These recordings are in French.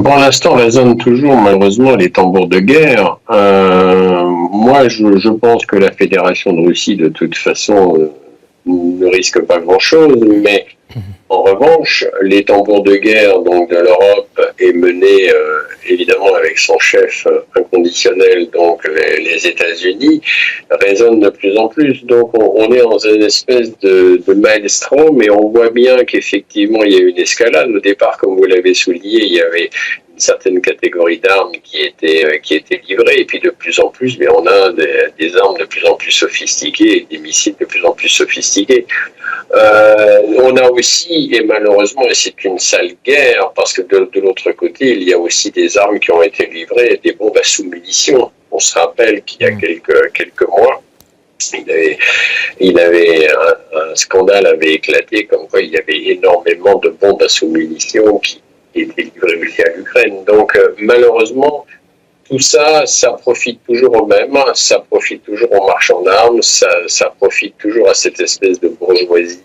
Pour l'instant, résonnent toujours malheureusement les tambours de guerre. Moi, je pense que la Fédération de Russie, de toute façon, ne risque pas grand-chose, mais en revanche, les tambours de guerre donc de l'Europe est mené évidemment avec son chef inconditionnel, donc les États-Unis, résonnent de plus en plus. Donc on est dans une espèce de maelstrom, mais on voit bien qu'effectivement il y a une escalade. Au départ, comme vous l'avez souligné, il y avait une certaine catégorie d'armes qui étaient livrées, et puis de plus en plus, mais on a des armes de plus en plus sophistiquées et des missiles de plus en plus sophistiqués. On a aussi, et malheureusement, et c'est une sale guerre, parce que de l'autre côté, il y a aussi des armes qui ont été livrées, des bombes à sous-munitions. On se rappelle qu'il y a quelques mois, un scandale avait éclaté, comme quoi il y avait énormément de bombes à sous-munitions qui étaient livrées aussi à l'Ukraine. Donc, malheureusement, tout ça, ça profite toujours aux mêmes, ça profite toujours aux marchands d'armes, ça profite toujours à cette espèce de bourgeoisie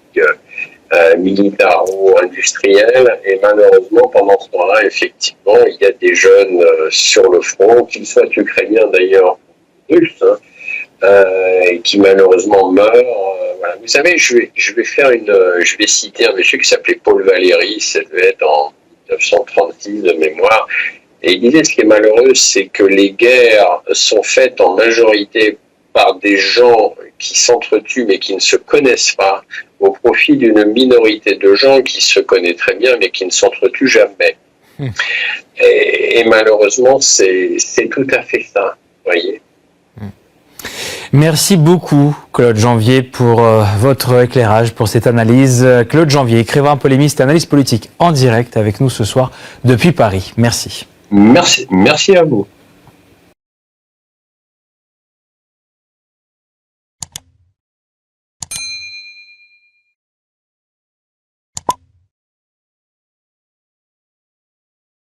militaro-industrielle. Et malheureusement, pendant ce temps-là, effectivement, il y a des jeunes sur le front, qu'ils soient ukrainiens d'ailleurs, russes, qui malheureusement meurent. Voilà. Vous savez, je vais citer un monsieur qui s'appelait Paul Valéry, ça devait être en 1936 de mémoire. Et il disait, ce qui est malheureux, c'est que les guerres sont faites en majorité par des gens qui s'entretuent mais qui ne se connaissent pas, au profit d'une minorité de gens qui se connaissent très bien mais qui ne s'entretuent jamais. Et malheureusement, c'est tout à fait ça, voyez. Merci beaucoup, Claude Janvier, pour votre éclairage, pour cette analyse. Claude Janvier, écrivain, polémiste et analyste politique en direct avec nous ce soir depuis Paris. Merci. Merci à vous.